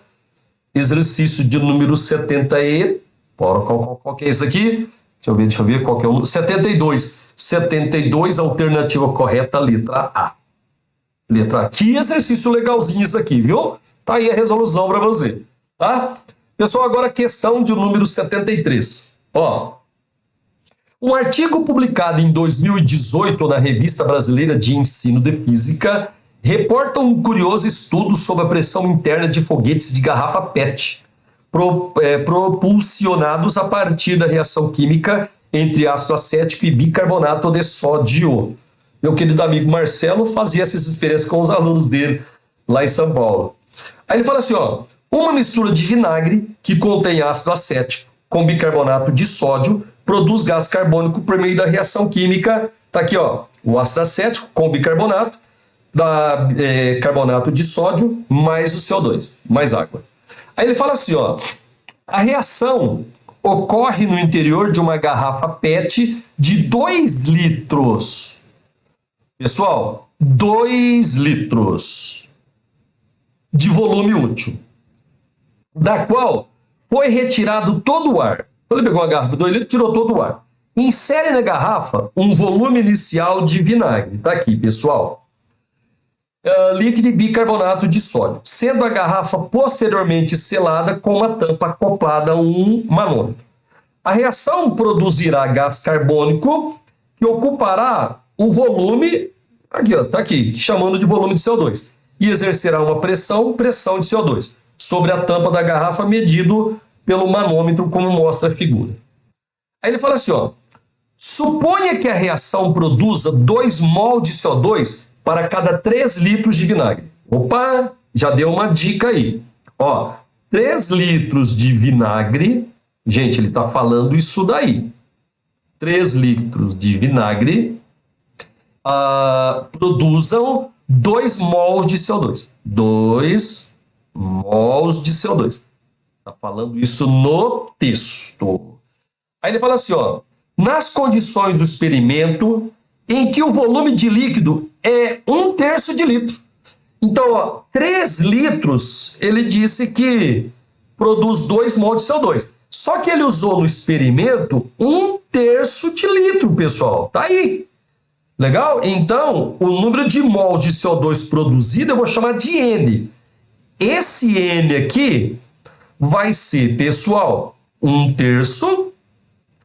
exercício de número 70 e... Qual que é isso aqui? Deixa eu ver qual que é o número. 72. 72, alternativa correta, letra A. Letra A. Que exercício legalzinho isso aqui, viu? Tá aí a resolução para você, tá? Pessoal, agora a questão de número 73. Ó, um artigo publicado em 2018 na Revista Brasileira de Ensino de Física reporta um curioso estudo sobre a pressão interna de foguetes de garrafa PET, propulsionados a partir da reação química entre ácido acético e bicarbonato de sódio. Meu querido amigo Marcelo fazia essas experiências com os alunos dele lá em São Paulo. Aí ele fala assim, ó, uma mistura de vinagre que contém ácido acético com bicarbonato de sódio produz gás carbônico por meio da reação química. Tá aqui, ó, o ácido acético com bicarbonato, carbonato de sódio mais o CO2, mais água. Aí ele fala assim, ó, a reação ocorre no interior de uma garrafa PET de 2 litros. Pessoal, 2 litros de volume útil, da qual foi retirado todo o ar. Então ele pegou uma garrafa de 2 litros, tirou todo o ar. Insere na garrafa um volume inicial de vinagre. Tá aqui, pessoal. Líquido e bicarbonato de sódio, sendo a garrafa posteriormente selada com uma tampa acoplada a um manômetro. A reação produzirá gás carbônico que ocupará o volume, aqui, ó, tá aqui, chamando de volume de CO2, e exercerá uma pressão de CO2 sobre a tampa da garrafa medido pelo manômetro, como mostra a figura. Aí ele fala assim, ó, suponha que a reação produza 2 mol de CO2 para cada 3 litros de vinagre. Opa, já deu uma dica aí. Ó, 3 litros de vinagre, gente, ele está falando isso daí. 3 litros de vinagre produzam 2 mols de CO2. 2 mols de CO2. Está falando isso no texto. Aí ele fala assim, ó, nas condições do experimento em que o volume de líquido é 1/3 de litro. Então, ó, 3 litros, ele disse que produz 2 mols de CO2. Só que ele usou no experimento 1/3 de litro, pessoal. Tá aí. Legal? Então, o número de mols de CO2 produzido eu vou chamar de N. Esse N aqui vai ser, pessoal, 1/3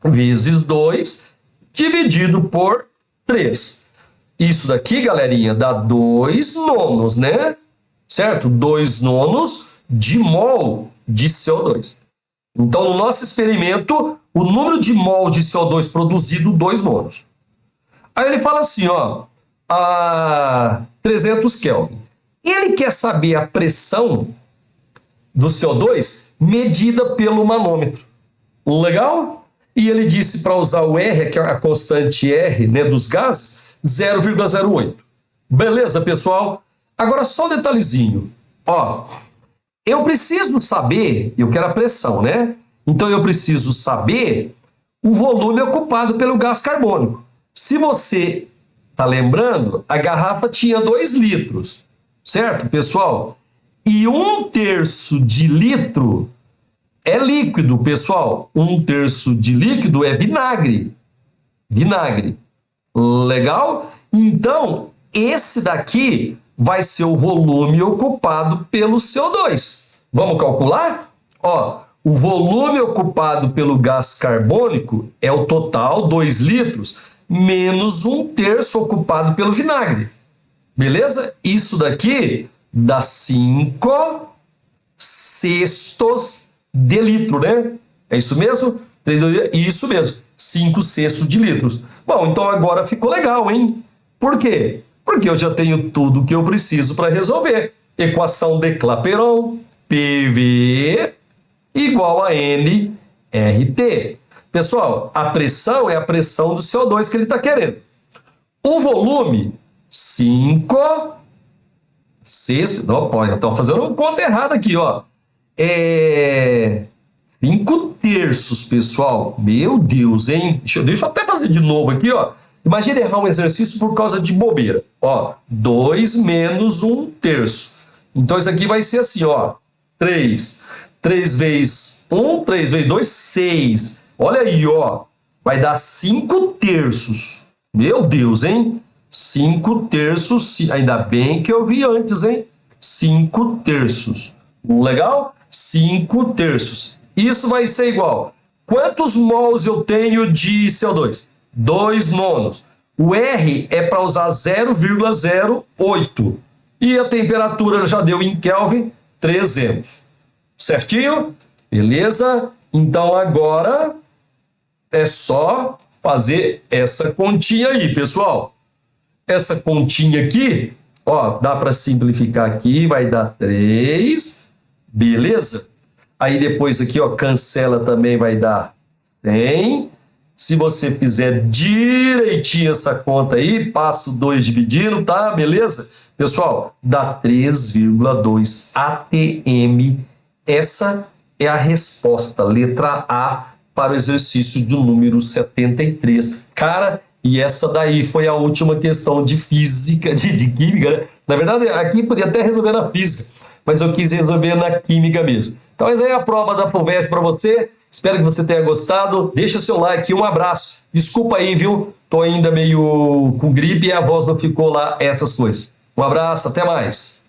vezes 2 dividido por 3. Isso daqui, galerinha, dá 2 nonos, né? Certo? 2 nonos de mol de CO2. Então, no nosso experimento, o número de mol de CO2 produzido, 2 nonos. Aí ele fala assim, ó, a 300 Kelvin. Ele quer saber a pressão do CO2 medida pelo manômetro. Legal? E ele disse para usar o R, que é a constante R, né, dos gases, 0,08. Beleza, pessoal? Agora só um detalhezinho. Ó, eu preciso saber, eu quero a pressão, né? Então eu preciso saber o volume ocupado pelo gás carbônico. Se você tá lembrando, a garrafa tinha 2 litros, certo, pessoal? E 1/3 de litro é líquido, pessoal. 1/3 de líquido é vinagre. Vinagre. Legal? Então, esse daqui vai ser o volume ocupado pelo CO2. Vamos calcular? Ó, o volume ocupado pelo gás carbônico é o total, 2 litros, menos 1/3 ocupado pelo vinagre. Beleza? Isso daqui dá 5 sextos de litro, né? É isso mesmo? Isso mesmo, 5 sextos de litros. Bom, então agora ficou legal, hein? Por quê? Porque eu já tenho tudo que eu preciso para resolver. Equação de Clapeyron, PV igual a nRT. Pessoal, a pressão é a pressão do CO2 que ele está querendo. O volume 5 sextos. Não, pô, já estão fazendo conta errada aqui, ó. 5 terços, pessoal. Meu Deus, hein? Deixa eu até fazer de novo aqui, ó. Imagina errar um exercício por causa de bobeira. Ó, 2 menos 1 terço. Então, isso aqui vai ser assim, ó. 3. 3 vezes 1, 3 vezes 2, 6. Olha aí, ó. Vai dar 5 terços. Meu Deus, hein? 5 terços. Ainda bem que eu vi antes, hein? 5 terços. Legal? 5 terços. Isso vai ser igual. Quantos mols eu tenho de CO2? 2 nonos. O R é para usar 0,08. E a temperatura já deu em Kelvin 300. Certinho? Beleza? Então agora é só fazer essa continha aí, pessoal. Essa continha aqui, ó, dá para simplificar aqui, vai dar 3. Beleza? Aí depois aqui, ó, cancela também, vai dar 100. Se você fizer direitinho essa conta aí, passo 2 dividindo, tá? Beleza? Pessoal, dá 3,2 atm. Essa é a resposta, letra A, para o exercício do número 73. Cara, e essa daí foi a última questão de física, de química, né? Na verdade, aqui podia até resolver na física, mas eu quis resolver na química mesmo. Então, essa aí é a prova da FUVEST para você. Espero que você tenha gostado. Deixa seu like, um abraço. Desculpa aí, viu? Tô ainda meio com gripe e a voz não ficou lá, essas coisas. Um abraço, até mais.